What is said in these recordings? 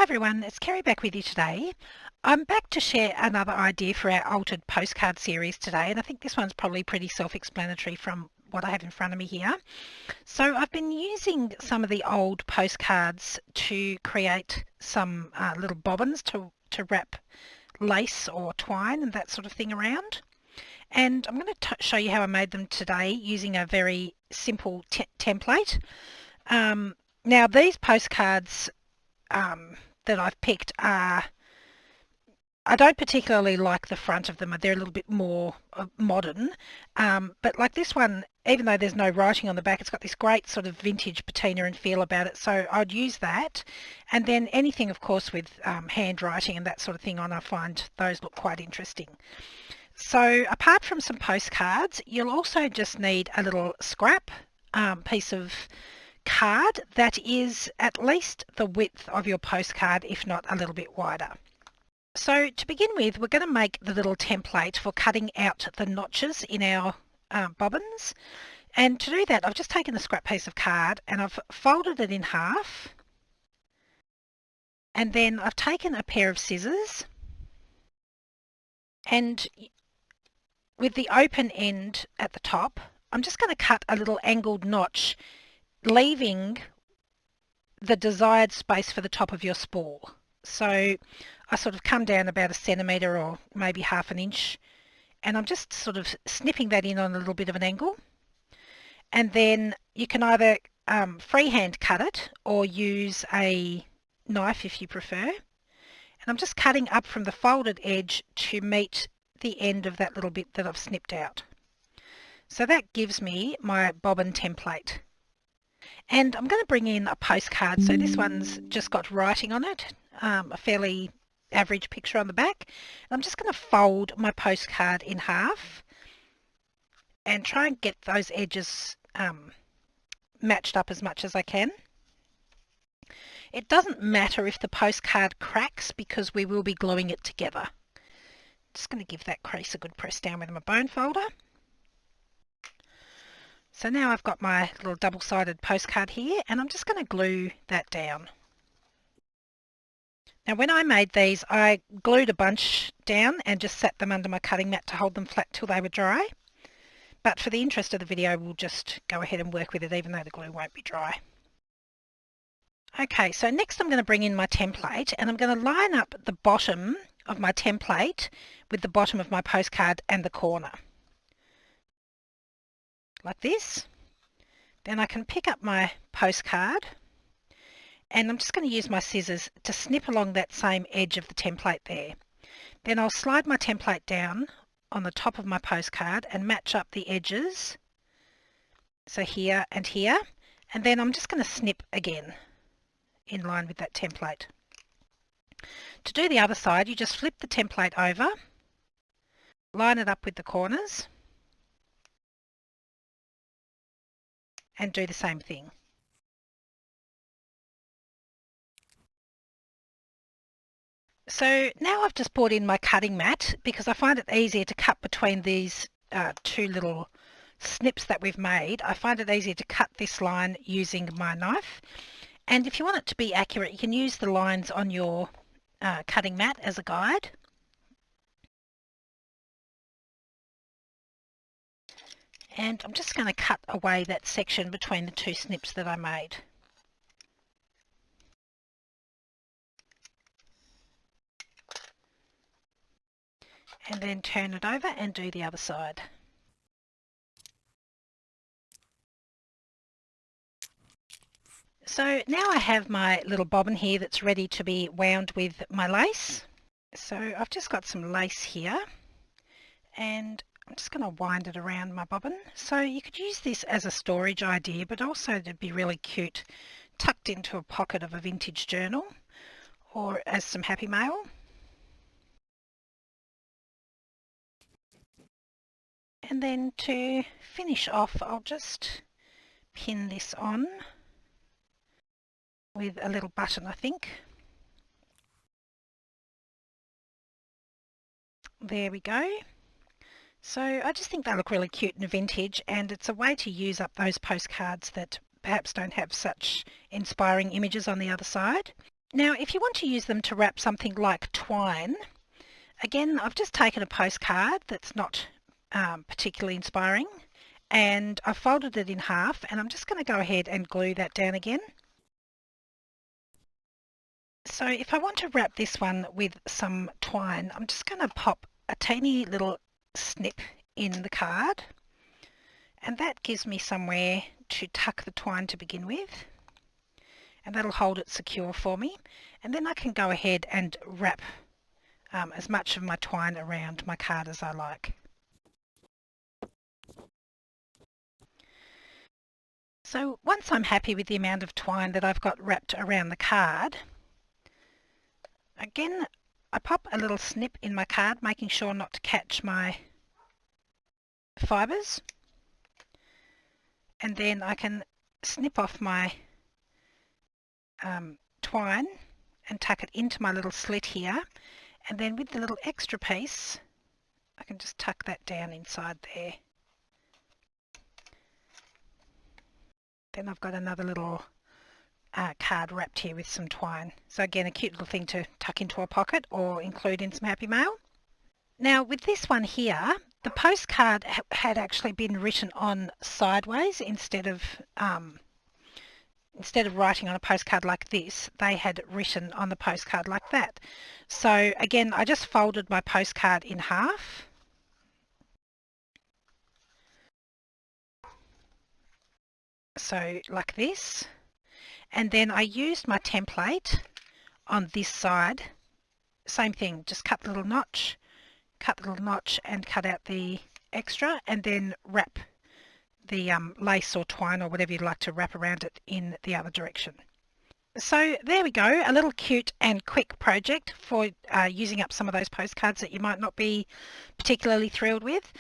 Hi everyone, it's Kerry back with you today. I'm back to share another idea for our altered postcard series today, and I think this one's probably pretty self-explanatory from what I have in front of me here. So I've been using some of the old postcards to create some little bobbins to wrap lace or twine and that sort of thing around. And I'm going to show you how I made them today using a very simple template. Now these postcards that I've picked are, I don't particularly like the front of them. They're a little bit more modern, but like this one, even though there's no writing on the back, it's got this great sort of vintage patina and feel about it, so I'd use that. And then anything, of course, with handwriting and that sort of thing on, I find those look quite interesting. So apart from some postcards, you'll also just need a little scrap piece of card that is at least the width of your postcard, if not a little bit wider. So to begin with, we're going to make the little template for cutting out the notches in our bobbins. And to do that, I've just taken the scrap piece of card and I've folded it in half. And then I've taken a pair of scissors, and with the open end at the top, I'm just going to cut a little angled notch, leaving the desired space for the top of your spool. So I sort of come down about 1 centimetre or maybe half an inch, and I'm just sort of snipping that in on a little bit of an angle. And then you can either freehand cut it or use a knife if you prefer. And I'm just cutting up from the folded edge to meet the end of that little bit that I've snipped out. So that gives me my bobbin template. And I'm going to bring in a postcard. So this one's just got writing on it, a fairly average picture on the back. And I'm just going to fold my postcard in half and try and get those edges matched up as much as I can. It doesn't matter if the postcard cracks because we will be gluing it together. Just going to give that crease a good press down with my bone folder. So now I've got my little double-sided postcard here, and I'm just going to glue that down. Now when I made these, I glued a bunch down and just sat them under my cutting mat to hold them flat till they were dry. But for the interest of the video, we'll just go ahead and work with it even though the glue won't be dry. Okay, so next I'm going to bring in my template, and I'm going to line up the bottom of my template with the bottom of my postcard and the corner. Like this. Then I can pick up my postcard, and I'm just going to use my scissors to snip along that same edge of the template there. Then I'll slide my template down on the top of my postcard and match up the edges, so here and here, and then I'm just going to snip again in line with that template. To do the other side, you just flip the template over, line it up with the corners, and do the same thing. So now I've just brought in my cutting mat because I find it easier to cut between these two little snips that we've made. I find it easier to cut this line using my knife. And if you want it to be accurate, you can use the lines on your cutting mat as a guide. And I'm just going to cut away that section between the two snips that I made. And then turn it over and do the other side. So now I have my little bobbin here that's ready to be wound with my lace. So I've just got some lace here, and I'm just going to wind it around my bobbin. So you could use this as a storage idea, but also to be really cute tucked into a pocket of a vintage journal or as some happy mail. And then to finish off, I'll just pin this on with a little button, I think. There we go. So I just think they look really cute and vintage, and it's a way to use up those postcards that perhaps don't have such inspiring images on the other side. Now, if you want to use them to wrap something like twine, again, I've just taken a postcard that's not particularly inspiring, and I've folded it in half, and I'm just going to go ahead and glue that down again. So if I want to wrap this one with some twine, I'm just going to pop a teeny little snip in the card, and that gives me somewhere to tuck the twine to begin with, and that'll hold it secure for me. And then I can go ahead and wrap as much of my twine around my card as I like. So once I'm happy with the amount of twine that I've got wrapped around the card, again, I pop a little snip in my card, making sure not to catch my fibres, and then I can snip off my twine and tuck it into my little slit here, and then with the little extra piece I can just tuck that down inside there. Then I've got another little card wrapped here with some twine. So again, a cute little thing to tuck into a pocket or include in some happy mail. Now with this one here, the postcard had actually been written on sideways instead of writing on a postcard like this, they had written on the postcard like that. So again, I just folded my postcard in half. So like this. And then I used my template on this side. Same thing, just cut the little notch, and cut out the extra, and then wrap the lace or twine or whatever you'd like to wrap around it in the other direction. So there we go, a little cute and quick project for using up some of those postcards that you might not be particularly thrilled with.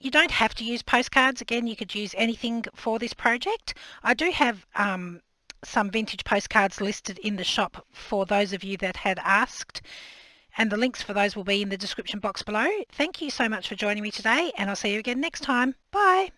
You don't have to use postcards. Again, you could use anything for this project. I do have some vintage postcards listed in the shop for those of you that had asked, and the links for those will be in the description box below. Thank you so much for joining me today, and I'll see you again next time. Bye!